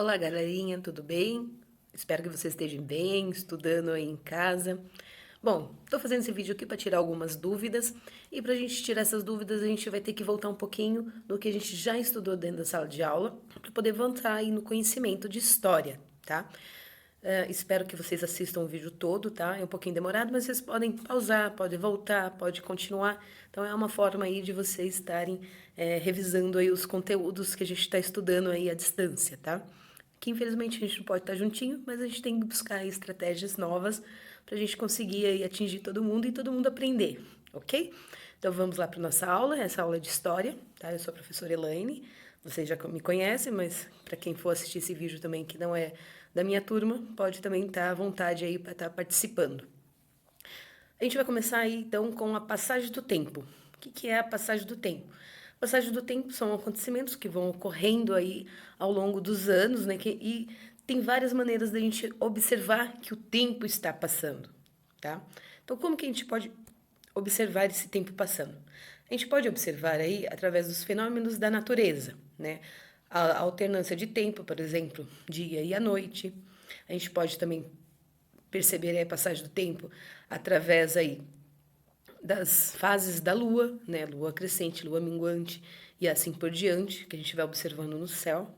Olá, galerinha, tudo bem? Espero que vocês estejam bem, estudando aí em casa. Bom, tô fazendo esse vídeo aqui para tirar algumas dúvidas e para a gente tirar essas dúvidas a gente vai ter que voltar um pouquinho no que a gente já estudou dentro da sala de aula para poder avançar aí no conhecimento de história, tá? Espero que vocês assistam o vídeo todo, tá? É um pouquinho demorado, mas vocês podem pausar, podem voltar, pode continuar. Então é uma forma aí de vocês estarem revisando aí os conteúdos que a gente está estudando aí à distância, tá? Que infelizmente a gente não pode estar juntinho, mas a gente tem que buscar aí estratégias novas para a gente conseguir aí atingir todo mundo e todo mundo aprender, ok? Então vamos lá para nossa aula, essa aula é de história, tá? Eu sou a professora Elaine, vocês já me conhecem, mas para quem for assistir esse vídeo também que não é da minha turma, pode também estar à vontade aí para estar participando. A gente vai começar aí então com a passagem do tempo. O que é a passagem do tempo? A passagem do tempo são acontecimentos que vão ocorrendo aí ao longo dos anos, né? E tem várias maneiras da gente observar que o tempo está passando, tá? Então, como que a gente pode observar esse tempo passando? A gente pode observar aí através dos fenômenos da natureza, né? A alternância de tempo, por exemplo, dia e a noite. A gente pode também perceber aí a passagem do tempo através aí das fases da lua, né? Lua crescente, lua minguante e assim por diante, que a gente vai observando no céu.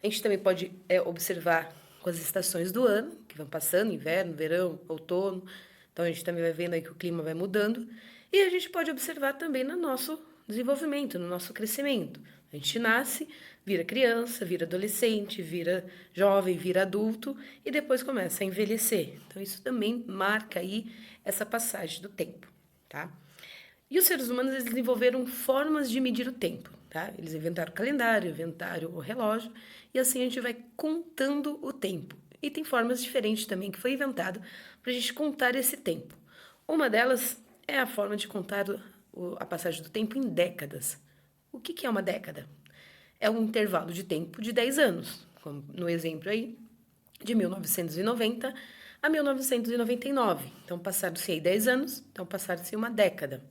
A gente também pode observar com as estações do ano, que vão passando, inverno, verão, outono. Então a gente também vai vendo aí que o clima vai mudando. E a gente pode observar também no nosso desenvolvimento, no nosso crescimento. A gente nasce, vira criança, vira adolescente, vira jovem, vira adulto e depois começa a envelhecer. Então isso também marca aí essa passagem do tempo, tá? E os seres humanos eles desenvolveram formas de medir o tempo, tá? Eles inventaram o calendário, inventaram o relógio e assim a gente vai contando o tempo. E tem formas diferentes também que foi inventado para a gente contar esse tempo. Uma delas é a forma de contar a passagem do tempo em décadas. O que é uma década? É um intervalo de tempo de 10 anos, como no exemplo aí, de 1990 a 1999. Então, passaram-se aí 10 anos, então passaram-se uma década.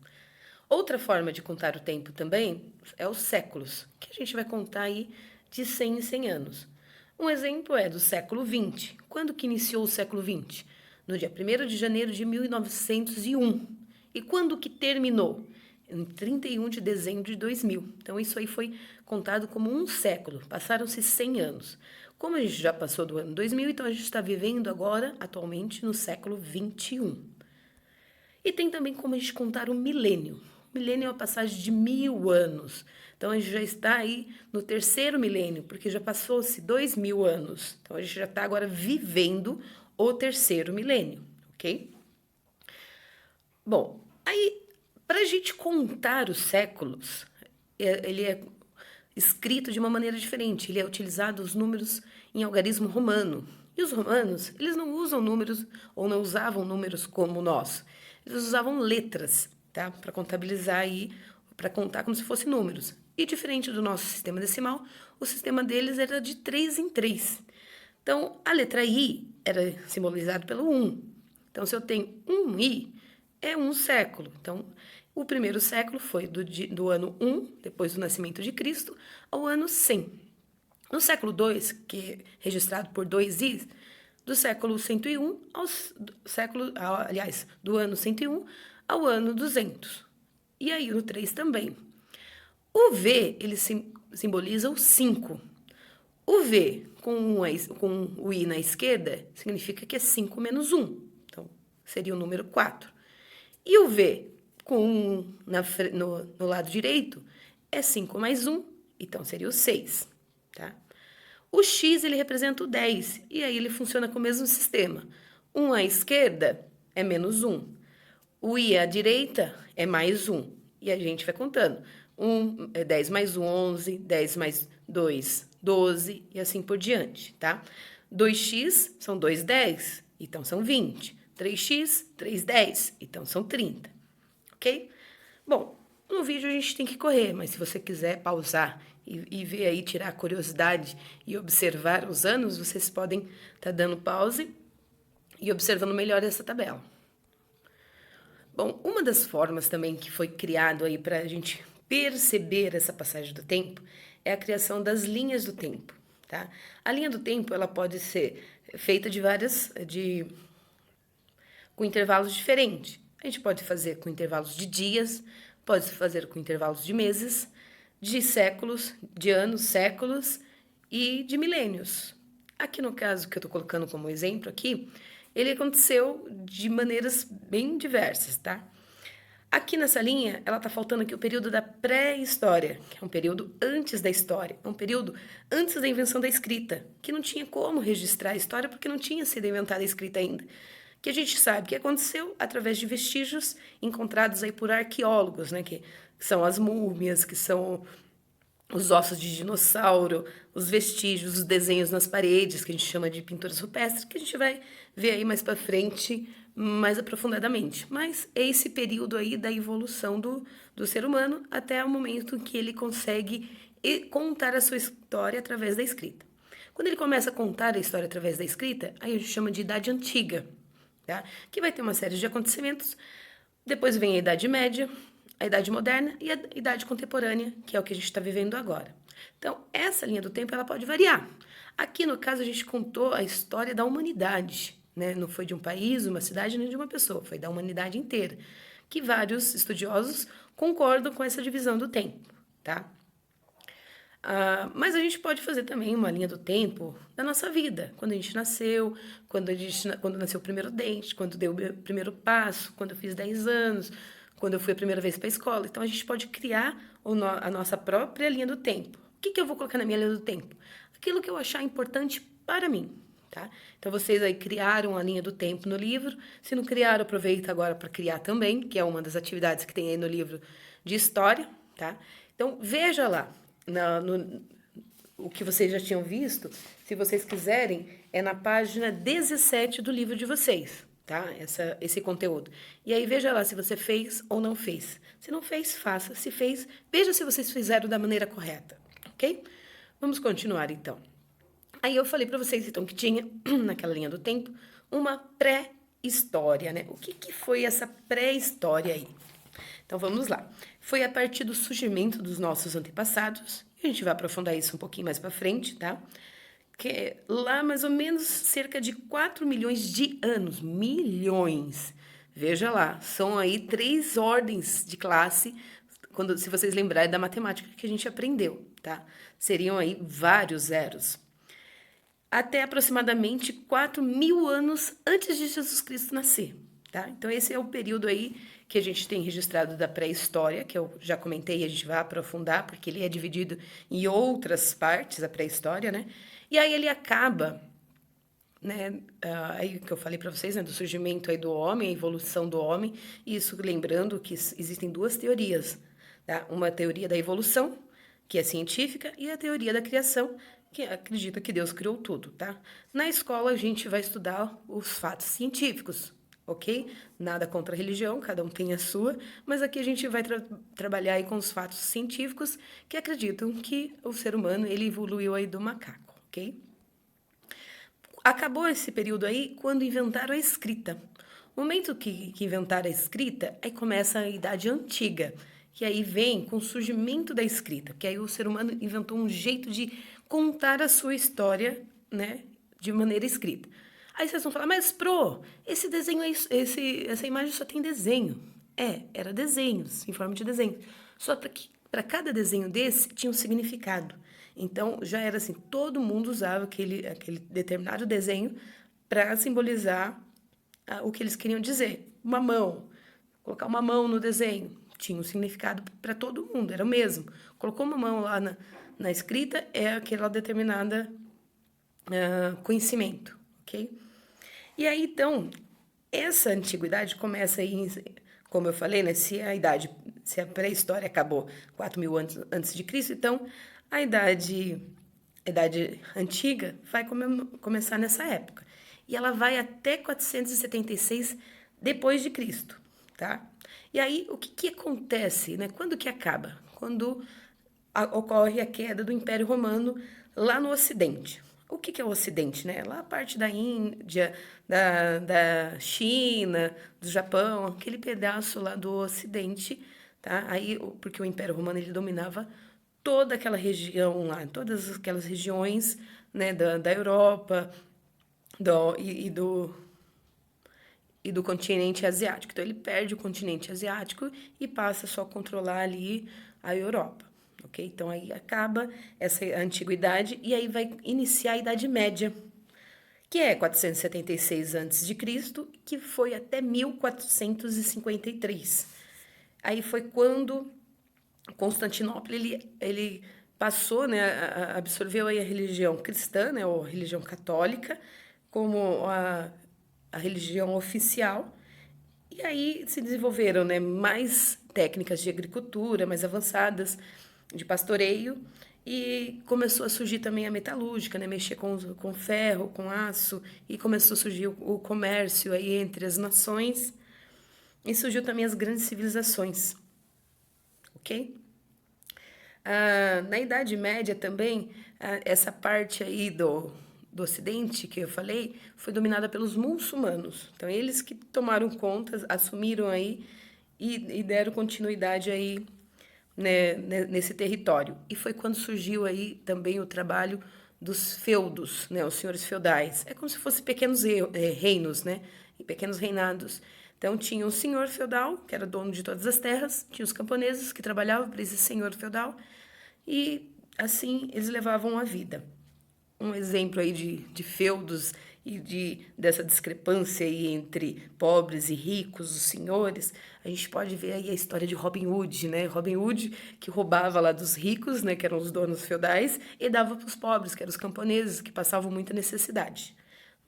Outra forma de contar o tempo também é os séculos, que a gente vai contar aí de 100 em 100 anos. Um exemplo é do século XX. Quando que iniciou o século XX? No dia 1º de janeiro de 1901. E quando que terminou? Em 31 de dezembro de 2000. Então, isso aí foi contado como um século. Passaram-se 100 anos. Como a gente já passou do ano 2000, então a gente está vivendo agora, atualmente, no século 21. E tem também como a gente contar o milênio. O milênio é uma passagem de 1000 anos. Então, a gente já está aí no terceiro milênio, porque já passou-se 2000 anos. Então, a gente já está agora vivendo o terceiro milênio, ok? Bom, aí, para a gente contar os séculos, ele é escrito de uma maneira diferente. Ele é utilizado os números em algarismo romano. E os romanos, eles não usam números ou não usavam números como nós. Eles usavam letras, tá? Para contabilizar aí, para contar como se fossem números. E diferente do nosso sistema decimal, o sistema deles era de 3 em 3. Então, a letra I era simbolizada pelo 1. Então, se eu tenho um I, é um século. Então, o primeiro século foi do ano 1, depois do nascimento de Cristo, ao ano 100. No século 2, que é registrado por 2 Is, do século 101 do ano 101 ao ano 200. E aí no 3 também. O V, ele simboliza o 5. O V com o I na esquerda significa que é 5 menos 1. Então, seria o número 4. E o V com 1 no lado direito é 5 mais 1, então seria o 6. Tá? O X ele representa o 10, e aí ele funciona com o mesmo sistema. 1 à esquerda é menos 1. O I à direita é mais 1. E a gente vai contando. 10 mais 1, 11, 10 mais 2, 12 e assim por diante, tá? 2x são 2 10, então são 20. 3x, 3 10, então são 30, ok? Bom, no vídeo a gente tem que correr, mas se você quiser pausar e ver aí, tirar a curiosidade e observar os anos, vocês podem estar dando pause e observando melhor essa tabela. Bom, uma das formas também que foi criado aí para a gente perceber essa passagem do tempo é a criação das linhas do tempo, tá? A linha do tempo, ela pode ser feita com intervalos diferentes. A gente pode fazer com intervalos de dias, pode fazer com intervalos de meses, de séculos, de anos, séculos e de milênios. Aqui no caso que eu estou colocando como exemplo aqui, ele aconteceu de maneiras bem diversas, tá? Aqui nessa linha, ela está faltando aqui o período da pré-história, que é um período antes da história, é um período antes da invenção da escrita, que não tinha como registrar a história porque não tinha sido inventada a escrita ainda. Que a gente sabe que aconteceu através de vestígios encontrados aí por arqueólogos, né, que são as múmias, que são os ossos de dinossauro, os vestígios, os desenhos nas paredes, que a gente chama de pinturas rupestres, que a gente vai ver aí mais para frente, mais aprofundadamente. Mas é esse período aí da evolução do ser humano até o momento que ele consegue contar a sua história através da escrita. Quando ele começa a contar a história através da escrita, aí a gente chama de Idade Antiga, tá? Que vai ter uma série de acontecimentos. Depois vem a Idade Média, a Idade Moderna e a Idade Contemporânea, que é o que a gente está vivendo agora. Então, essa linha do tempo ela pode variar. Aqui, no caso, a gente contou a história da humanidade, né? Não foi de um país, uma cidade, nem de uma pessoa, foi da humanidade inteira, que vários estudiosos concordam com essa divisão do tempo, tá? Mas a gente pode fazer também uma linha do tempo da nossa vida, quando a gente nasceu, quando nasceu o primeiro dente, quando deu o primeiro passo, quando eu fiz 10 anos, quando eu fui a primeira vez para a escola. Então, a gente pode criar a nossa própria linha do tempo. O que eu vou colocar na minha linha do tempo? Aquilo que eu achar importante para mim, tá? Então, vocês aí criaram a linha do tempo no livro. Se não criaram, aproveita agora para criar também, que é uma das atividades que tem aí no livro de história, tá? Então, veja lá, o que vocês já tinham visto, se vocês quiserem, é na página 17 do livro de vocês, tá? Esse conteúdo. E aí veja lá se você fez ou não fez. Se não fez, faça. Se fez, veja se vocês fizeram da maneira correta, ok? Vamos continuar então. Aí eu falei para vocês então que tinha naquela linha do tempo uma pré-história, né? O que foi essa pré-história aí? Então vamos lá. Foi a partir do surgimento dos nossos antepassados, e a gente vai aprofundar isso um pouquinho mais para frente, tá? Que é lá mais ou menos cerca de 4 milhões de anos. Milhões! Veja lá, são aí 3 ordens de classe, se vocês lembrarem da matemática que a gente aprendeu, tá? Seriam aí vários zeros. Até aproximadamente 4.000 anos antes de Jesus Cristo nascer, tá? Então, esse é o período aí que a gente tem registrado da pré-história, que eu já comentei, a gente vai aprofundar, porque ele é dividido em outras partes, a pré-história, né? E aí ele acaba, né? Aí que eu falei para vocês, né? Do surgimento aí do homem, a evolução do homem. Isso lembrando que existem 2 teorias, tá? Uma teoria da evolução, que é científica, e a teoria da criação, que acredita que Deus criou tudo, tá? Na escola a gente vai estudar os fatos científicos, ok? Nada contra a religião, cada um tem a sua, mas aqui a gente vai trabalhar aí com os fatos científicos que acreditam que o ser humano ele evoluiu aí do macaco, ok? Acabou esse período aí quando inventaram a escrita. No momento que inventaram a escrita, aí começa a Idade Antiga, que aí vem com o surgimento da escrita, que aí o ser humano inventou um jeito de contar a sua história, né, de maneira escrita. Aí vocês vão falar, mas esse desenho, essa imagem só tem desenho. Era desenhos, em forma de desenho. Só que para cada desenho desse tinha um significado. Então, já era assim, todo mundo usava aquele determinado desenho para simbolizar o que eles queriam dizer. Uma mão, colocar uma mão no desenho, tinha um significado para todo mundo, era o mesmo. Colocou uma mão lá na escrita, é aquela determinada conhecimento, ok? E aí, então, essa antiguidade começa aí, como eu falei, né? Se a pré-história acabou 4.000 anos antes de Cristo, então a idade antiga vai começar nessa época. E ela vai até 476 depois de Cristo, tá? E aí, o que acontece, né? Quando que acaba? Quando ocorre a queda do Império Romano lá no Ocidente. O que é o Ocidente, né? Lá a parte da Índia, da China, do Japão, aquele pedaço lá do Ocidente, tá? Aí, porque o Império Romano ele dominava toda aquela região lá, todas aquelas regiões né, da Europa e do continente asiático. Então, ele perde o continente asiático e passa só a controlar ali a Europa, ok? Então, aí acaba essa antiguidade e aí vai iniciar a Idade Média, que é 476 a.C., que foi até 1453. Aí foi quando Constantinopla ele passou, né, absorveu aí a religião cristã, né, ou religião católica, como a religião oficial. E aí se desenvolveram, né, mais técnicas de agricultura, mais avançadas, de pastoreio, e começou a surgir também a metalúrgica, né, mexer com ferro, com aço, e começou a surgir o comércio aí entre as nações, e surgiu também as grandes civilizações, ok? Na Idade Média também, essa parte aí do Ocidente, que eu falei, foi dominada pelos muçulmanos. Então, eles que tomaram conta, assumiram aí e deram continuidade aí, né, nesse território. E foi quando surgiu aí também o trabalho dos feudos, né, os senhores feudais. É como se fossem pequenos reinos, né, e pequenos reinados. Então, tinha um senhor feudal, que era dono de todas as terras, tinha os camponeses que trabalhavam para esse senhor feudal, e assim eles levavam a vida. Um exemplo aí de feudos e dessa discrepância aí entre pobres e ricos, os senhores, a gente pode ver aí a história de Robin Hood, né? Robin Hood que roubava lá dos ricos, né, que eram os donos feudais, e dava para os pobres, que eram os camponeses, que passavam muita necessidade.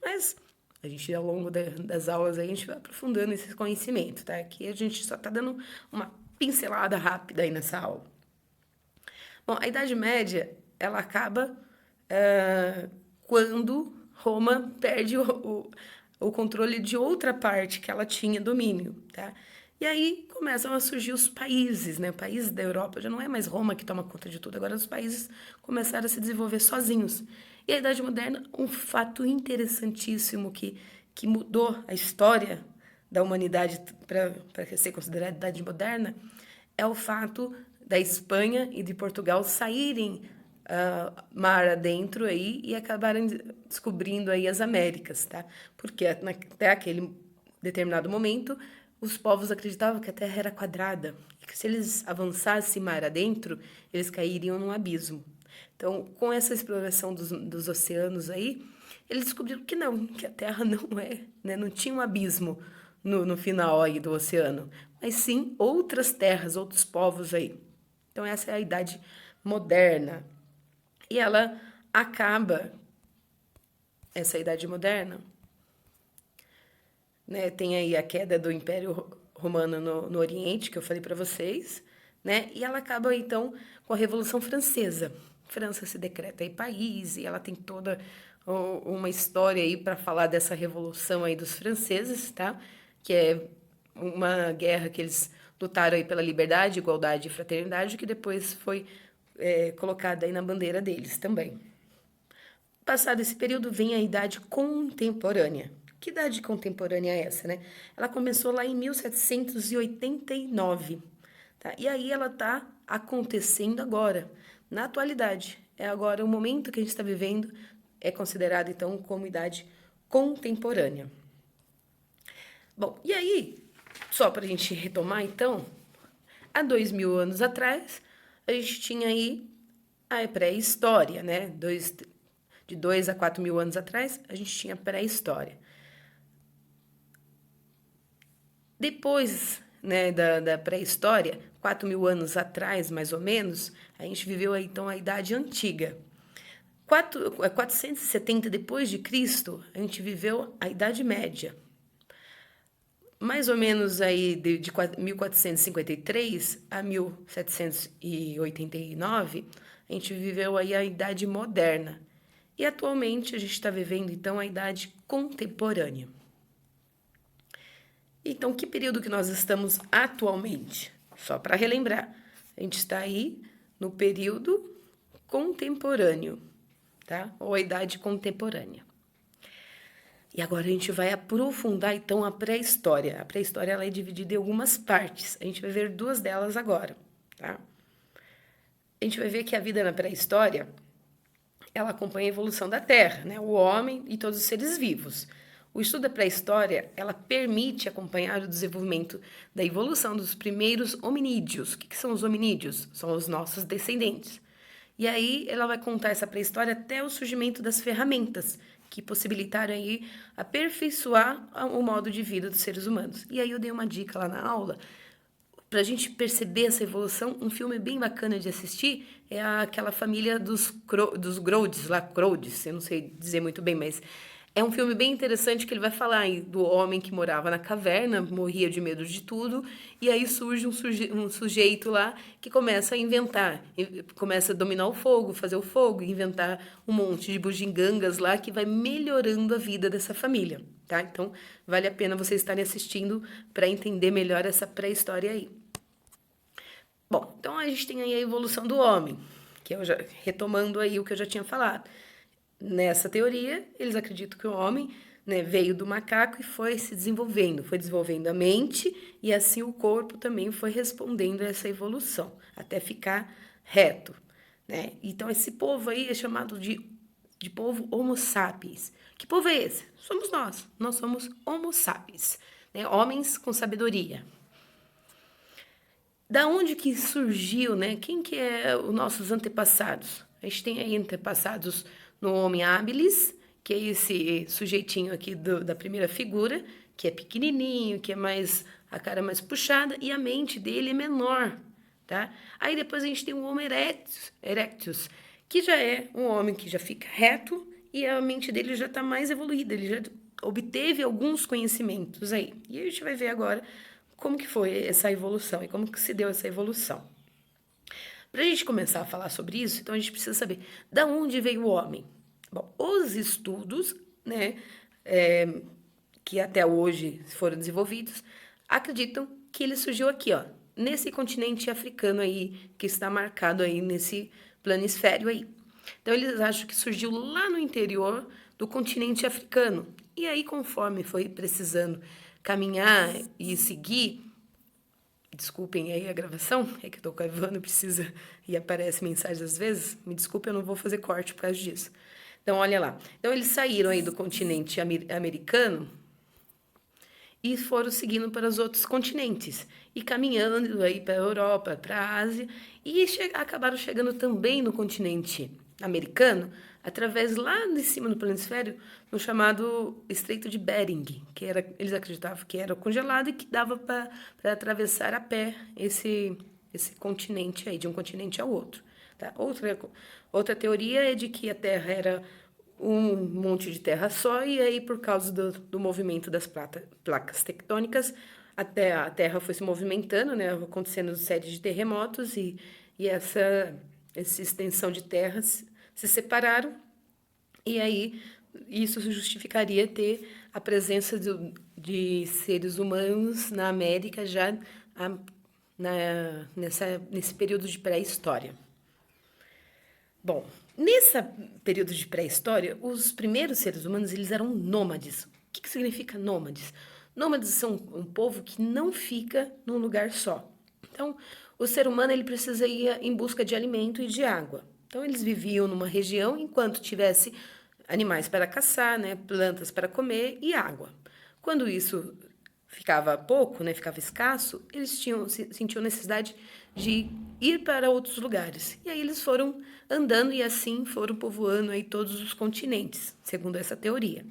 Mas a gente, ao longo das aulas, aí, a gente vai aprofundando esse conhecimento, tá? Aqui a gente só está dando uma pincelada rápida aí nessa aula. Bom, a Idade Média, ela acaba quando Roma perde o controle de outra parte que ela tinha domínio, tá? E aí começam a surgir os países, né? Países da Europa, já não é mais Roma que toma conta de tudo, agora os países começaram a se desenvolver sozinhos. E a Idade Moderna, um fato interessantíssimo que mudou a história da humanidade para ser considerada Idade Moderna, é o fato da Espanha e de Portugal saírem mar adentro aí e acabaram descobrindo aí as Américas, tá? Porque até aquele determinado momento os povos acreditavam que a Terra era quadrada e que se eles avançassem mar adentro, eles cairiam num abismo. Então, com essa exploração dos oceanos aí, eles descobriram que não, que a Terra não é, né? Não tinha um abismo no final aí do oceano, mas sim outras terras, outros povos aí. Então, essa é a Idade Moderna. E ela acaba, essa Idade Moderna, né? Tem aí a queda do Império Romano no Oriente, que eu falei para vocês, né? E ela acaba, então, com a Revolução Francesa. França se decreta aí país, e ela tem toda uma história aí para falar dessa revolução aí dos franceses, tá? Que é uma guerra que eles lutaram aí pela liberdade, igualdade e fraternidade, que depois foi colocada aí na bandeira deles também. Passado esse período, vem a Idade Contemporânea. Que idade contemporânea é essa, né? Ela começou lá em 1789, tá? E aí ela está acontecendo agora, na atualidade. É agora o momento que a gente está vivendo, é considerado, então, como idade contemporânea. Bom, e aí, só para a gente retomar, então, há 2000 anos atrás, a gente tinha aí a pré-história, né? De 2 a 4 mil anos atrás, a gente tinha pré-história. Depois, né, da pré-história, 4 mil anos atrás, mais ou menos, a gente viveu aí, então, a Idade Antiga. 470 depois de Cristo, a gente viveu a Idade Média. Mais ou menos aí de 1453 a 1789, a gente viveu aí a Idade Moderna. E atualmente a gente está vivendo, então, a Idade Contemporânea. Então, que período que nós estamos atualmente? Só para relembrar, a gente está aí no período contemporâneo, tá? Ou a Idade Contemporânea. E agora a gente vai aprofundar, então, a pré-história. A pré-história ela é dividida em algumas partes. A gente vai ver 2 delas agora, tá? A gente vai ver que a vida na pré-história, ela acompanha a evolução da Terra, né? O homem e todos os seres vivos. O estudo da pré-história, ela permite acompanhar o desenvolvimento da evolução dos primeiros hominídeos. O que são os hominídeos? São os nossos descendentes. E aí ela vai contar essa pré-história até o surgimento das ferramentas que possibilitaram aí aperfeiçoar o modo de vida dos seres humanos. E aí eu dei uma dica lá na aula para a gente perceber essa evolução. Um filme bem bacana de assistir é aquela família dos Grodes, lá, Grodes, eu não sei dizer muito bem, mas é um filme bem interessante que ele vai falar aí do homem que morava na caverna, morria de medo de tudo, e aí surge um sujeito lá que começa a inventar, começa a dominar o fogo, fazer o fogo, inventar um monte de bugigangas lá que vai melhorando a vida dessa família, tá? Então, vale a pena vocês estarem assistindo para entender melhor essa pré-história aí. Bom, então a gente tem aí a evolução do homem, que eu já retomando aí o que eu já tinha falado. Nessa teoria, eles acreditam que o homem, né, veio do macaco e foi se desenvolvendo, foi desenvolvendo a mente e assim o corpo também foi respondendo a essa evolução, até ficar reto, né? Então esse povo aí é chamado de povo Homo sapiens. Que povo é esse? Somos nós somos Homo sapiens, né? Homens com sabedoria. Da onde que surgiu, né? Quem que é os nossos antepassados? A gente tem aí antepassados no Homo habilis, que é esse sujeitinho aqui da primeira figura, que é pequenininho, que é mais a cara mais puxada e a mente dele é menor, tá? Aí depois a gente tem o Homo erectus, que já é um homem que já fica reto e a mente dele já está mais evoluída, ele já obteve alguns conhecimentos aí. E a gente vai ver agora como que foi essa evolução e como que se deu essa evolução. Para a gente começar a falar sobre isso, então a gente precisa saber de onde veio o homem. Bom, os estudos, né, que até hoje foram desenvolvidos, acreditam que ele surgiu aqui, ó, nesse continente africano aí, que está marcado aí nesse planisfério aí. Então eles acham que surgiu lá no interior do continente africano. E aí, conforme foi precisando caminhar e seguir, desculpem aí a gravação, é que eu tô com a Ivana, precisa, e aparece mensagem às vezes, me desculpe, eu não vou fazer corte por causa disso. Então, olha lá. Então, eles saíram aí do continente americano e foram seguindo para os outros continentes, e caminhando aí para a Europa, para a Ásia, e acabaram chegando também no continente americano, através lá de cima do planisfério, no chamado Estreito de Bering, que era, eles acreditavam que era congelado e que dava para atravessar a pé esse continente aí, de um continente ao outro. Tá? Outra teoria é de que a Terra era um monte de terra só, e aí, por causa do movimento das placas tectônicas, a Terra foi se movimentando, né, acontecendo série de terremotos, e essa extensão de terras se separaram, e aí isso justificaria ter a presença de seres humanos na América já nesse período de pré-história. Bom, nesse período de pré-história, os primeiros seres humanos eles eram nômades. O que significa nômades? Nômades são um povo que não fica num lugar só. Então, o ser humano ele precisa ir em busca de alimento e de água. Então, eles viviam numa região enquanto tivesse animais para caçar, né, plantas para comer e água. Quando isso ficava pouco, né, ficava escasso, eles sentiam necessidade de ir para outros lugares. E aí eles foram andando e assim foram povoando aí todos os continentes, segundo essa teoria.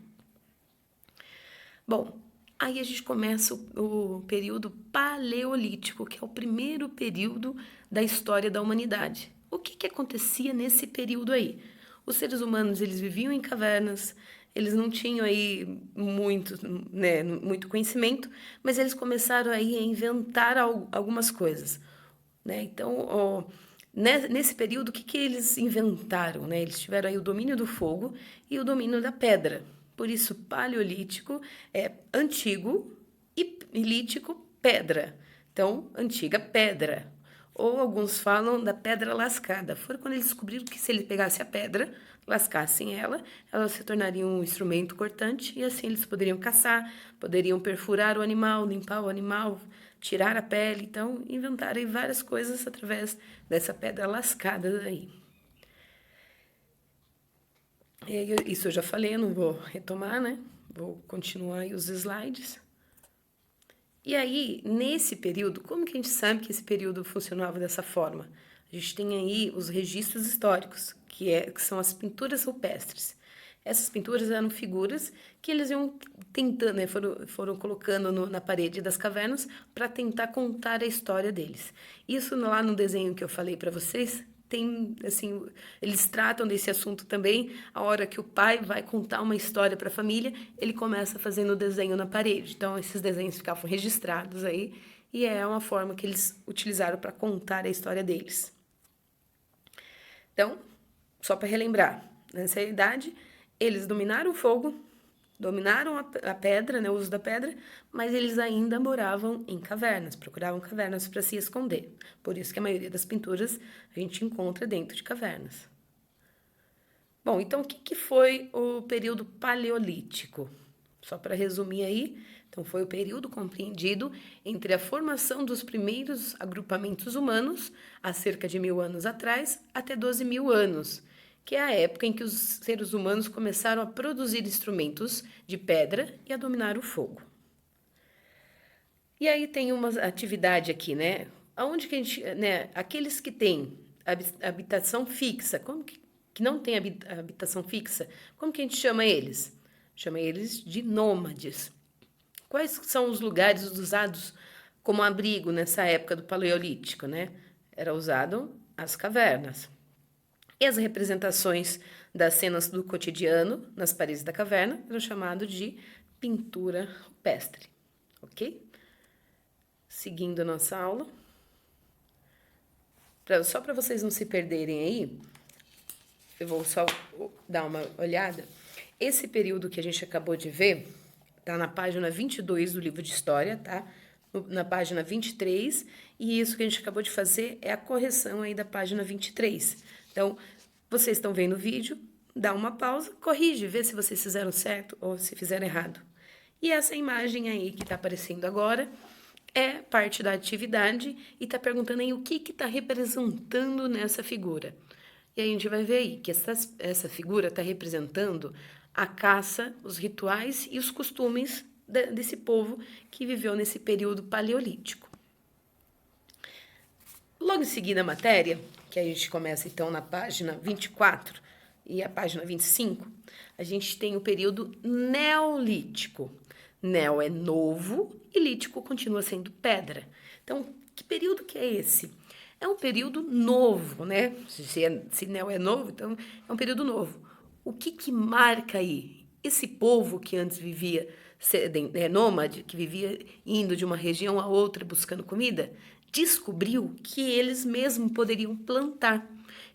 Bom, aí a gente começa o período paleolítico, que é o primeiro período da história da humanidade. O que acontecia nesse período aí? Os seres humanos eles viviam em cavernas, eles não tinham aí muito conhecimento, mas eles começaram aí a inventar algumas coisas, né? Então, nesse período, o que eles inventaram, né? Eles tiveram aí o domínio do fogo e o domínio da pedra. Por isso, paleolítico é antigo e lítico, pedra. Então, antiga pedra. Ou alguns falam da pedra lascada. Foi quando eles descobriram que se ele pegasse a pedra, lascassem ela se tornaria um instrumento cortante e assim eles poderiam caçar, poderiam perfurar o animal, limpar o animal, tirar a pele. Então, inventaram várias coisas através dessa pedra lascada aí. Isso eu já falei, eu não vou retomar, né? Vou continuar aí os slides. E aí, nesse período, como que a gente sabe que esse período funcionava dessa forma? A gente tem aí os registros históricos, que são as pinturas rupestres. Essas pinturas eram figuras que eles iam tentando, né, foram colocando na parede das cavernas para tentar contar a história deles. Isso lá no desenho que eu falei para vocês, tem, assim, eles tratam desse assunto também. A hora que o pai vai contar uma história para a família, ele começa fazendo o desenho na parede. Então, esses desenhos ficavam registrados aí, e é uma forma que eles utilizaram para contar a história deles. Então, só para relembrar, nessa idade, eles dominaram o fogo, dominaram a pedra, né, o uso da pedra, mas eles ainda moravam em cavernas, procuravam cavernas para se esconder. Por isso que a maioria das pinturas a gente encontra dentro de cavernas. Bom, então o que foi o período paleolítico? Só para resumir aí, então foi o período compreendido entre a formação dos primeiros agrupamentos humanos, há cerca de 1000 anos atrás, até 12.000 anos, que é a época em que os seres humanos começaram a produzir instrumentos de pedra e a dominar o fogo. E aí tem uma atividade aqui, né? Aonde que a gente, né? Aqueles que têm habitação fixa, que não tem habitação fixa, como que a gente chama eles? Chama eles de nômades. Quais são os lugares usados como abrigo nessa época do Paleolítico, né? Era usado as cavernas. E as representações das cenas do cotidiano nas paredes da caverna eram chamadas de pintura rupestre, ok? Seguindo a nossa aula. Só para vocês não se perderem aí, eu vou só dar uma olhada. Esse período que a gente acabou de ver está na página 22 do livro de História, tá? Na página 23, e isso que a gente acabou de fazer é a correção aí da página 23. Então, vocês estão vendo o vídeo, dá uma pausa, corrige, vê se vocês fizeram certo ou se fizeram errado. E essa imagem aí que está aparecendo agora é parte da atividade e está perguntando aí o que está representando nessa figura. E aí a gente vai ver aí que essa figura está representando a caça, os rituais e os costumes desse povo que viveu nesse período paleolítico. Logo em seguida a matéria, que a gente começa então na página 24 e a página 25, a gente tem o período neolítico. Neo é novo e lítico continua sendo pedra. Então, que período que é esse? É um período novo, né? Se Neo é novo, então é um período novo. O que marca aí? Esse povo que antes vivia nômade, que vivia indo de uma região a outra buscando comida, descobriu que eles mesmos poderiam plantar,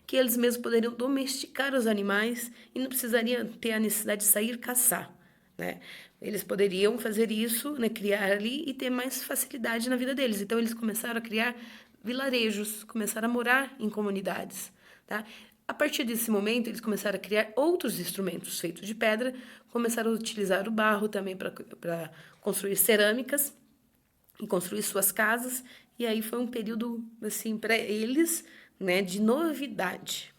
que eles mesmos poderiam domesticar os animais e não precisariam ter a necessidade de sair caçar, né? Eles poderiam fazer isso, né, criar ali e ter mais facilidade na vida deles. Então, eles começaram a criar vilarejos, começaram a morar em comunidades, tá? A partir desse momento, eles começaram a criar outros instrumentos feitos de pedra, começaram a utilizar o barro também para construir cerâmicas e construir suas casas. E aí foi um período, assim, para eles, né, de novidade.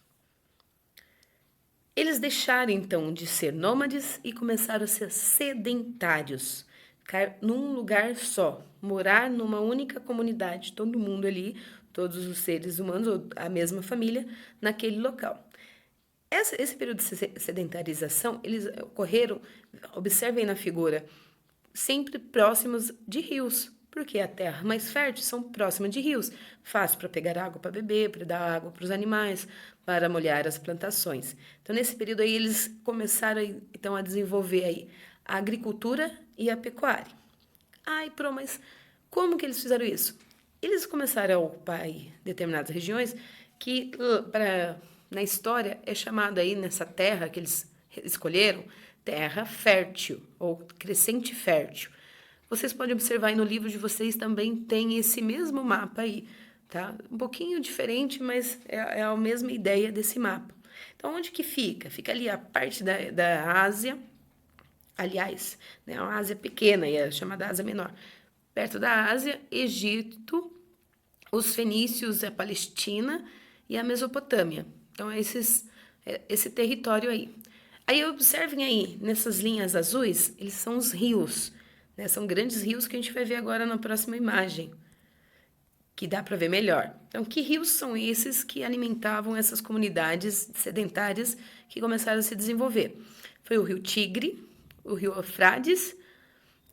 Eles deixaram, então, de ser nômades e começaram a ser sedentários. Ficar num lugar só, morar numa única comunidade, todo mundo ali, todos os seres humanos, ou a mesma família, naquele local. Esse período de sedentarização, eles ocorreram, observem na figura, sempre próximos de rios, porque a terra mais fértil são próximas de rios, fácil para pegar água para beber, para dar água para os animais, para molhar as plantações. Então, nesse período aí, eles começaram então a desenvolver aí a agricultura e a pecuária. Ai, mas como que eles fizeram isso? Eles começaram a ocupar aí determinadas regiões que, na história, é chamada aí nessa terra que eles escolheram, terra fértil ou crescente fértil. Vocês podem observar aí no livro de vocês também tem esse mesmo mapa aí, tá? Um pouquinho diferente, mas é a mesma ideia desse mapa. Então, onde que fica? Fica ali a parte da Ásia, aliás, né, a Ásia pequena, é chamada Ásia Menor. Perto da Ásia, Egito, os fenícios, a Palestina e a Mesopotâmia. Então, esse território aí. Aí observem aí, nessas linhas azuis, eles são os rios, né? São grandes rios que a gente vai ver agora na próxima imagem, que dá para ver melhor. Então, que rios são esses que alimentavam essas comunidades sedentárias que começaram a se desenvolver? Foi o rio Tigre, o rio Eufrates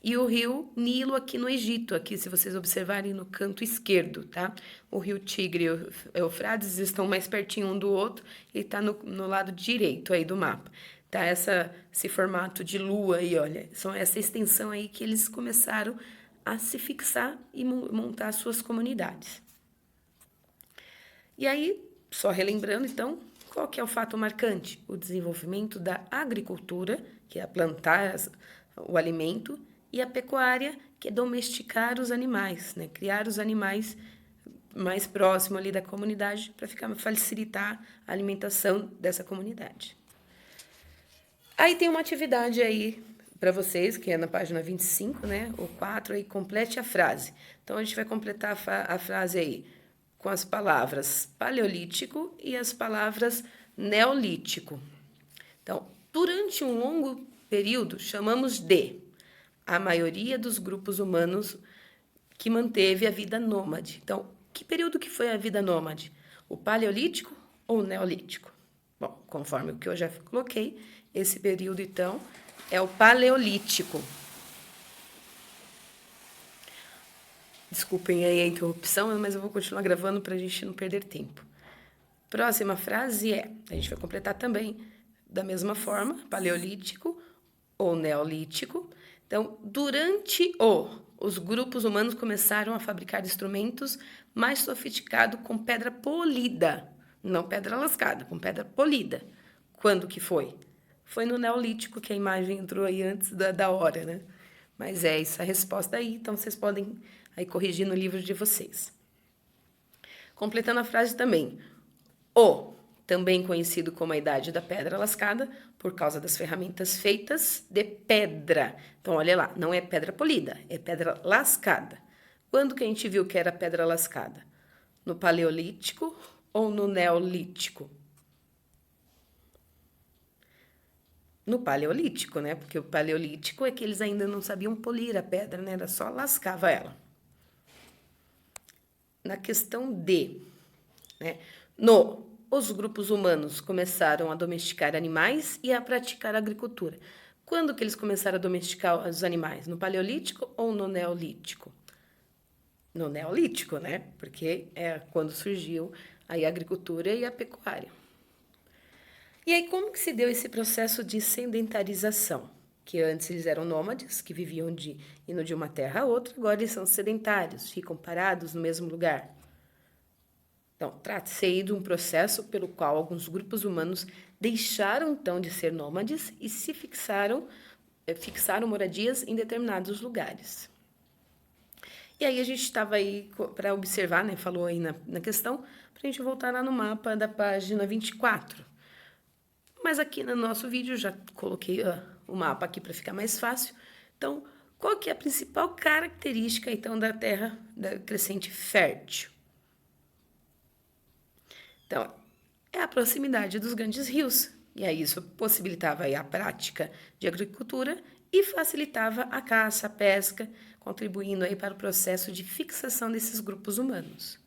e o rio Nilo aqui no Egito, aqui se vocês observarem no canto esquerdo, tá? O rio Tigre e o Eufrates estão mais pertinho um do outro e está no lado direito aí do mapa. Tá? Esse formato de lua aí, olha, são essa extensão aí que eles começaram a se fixar e montar suas comunidades. E aí, só relembrando então, qual que é o fato marcante? O desenvolvimento da agricultura, que é plantar o alimento, e a pecuária, que é domesticar os animais, né? Criar os animais mais próximo ali da comunidade para facilitar a alimentação dessa comunidade. Aí tem uma atividade aí para vocês, que é na página 25, né? O 4 aí, complete a frase. Então, a gente vai completar a frase aí com as palavras paleolítico e as palavras neolítico. Então, durante um longo período, chamamos de a maioria dos grupos humanos que manteve a vida nômade. Então, que período que foi a vida nômade? O paleolítico ou o neolítico? Bom, conforme o que eu já coloquei, esse período, então, é o paleolítico. Desculpem aí a interrupção, mas eu vou continuar gravando para a gente não perder tempo. Próxima frase é, a gente vai completar também da mesma forma, paleolítico ou neolítico. Então, durante os grupos humanos começaram a fabricar instrumentos mais sofisticados com pedra polida, não pedra lascada, com pedra polida. Quando que foi? Foi no neolítico que a imagem entrou aí antes da hora, né? Mas é essa a resposta aí, então vocês podem aí corrigir no livro de vocês. Completando a frase também, também conhecido como a Idade da Pedra Lascada, por causa das ferramentas feitas de pedra. Então, olha lá, não é pedra polida, é pedra lascada. Quando que a gente viu que era pedra lascada? No Paleolítico ou no Neolítico? No Paleolítico, né? Porque o Paleolítico é que eles ainda não sabiam polir a pedra, né? Era só lascava ela. Na questão D, né? Os grupos humanos começaram a domesticar animais e a praticar agricultura. Quando que eles começaram a domesticar os animais? No Paleolítico ou no Neolítico? No Neolítico, né? Porque é quando surgiu aí a agricultura e a pecuária. E aí, como que se deu esse processo de sedentarização? Que antes eles eram nômades, que viviam indo de uma terra a outra, agora eles são sedentários, ficam parados no mesmo lugar. Então, trata-se aí de um processo pelo qual alguns grupos humanos deixaram, então, de ser nômades e se fixaram moradias em determinados lugares. E aí a gente estava aí para observar, né, falou aí na questão, para a gente voltar lá no mapa da página 24. Mas aqui no nosso vídeo já coloquei o mapa aqui para ficar mais fácil. Então, qual que é a principal característica, então, da terra da crescente fértil? Então, é a proximidade dos grandes rios. E aí isso possibilitava aí a prática de agricultura e facilitava a caça, a pesca, contribuindo aí para o processo de fixação desses grupos humanos.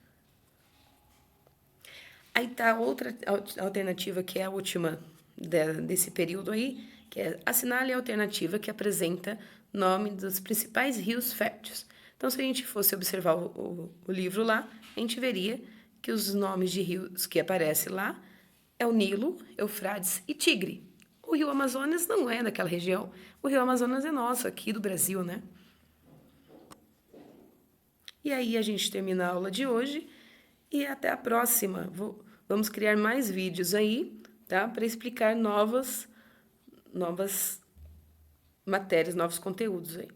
Aí está outra alternativa, que é a última desse período aí, que é assinale a alternativa que apresenta nome dos principais rios férteis. Então, se a gente fosse observar o livro lá, a gente veria que os nomes de rios que aparecem lá é o Nilo, Eufrates e Tigre. O rio Amazonas não é daquela região. O rio Amazonas é nosso, aqui do Brasil, né? E aí a gente termina a aula de hoje e até a próxima. Vamos criar mais vídeos aí, tá? Para explicar novas matérias, novos conteúdos aí.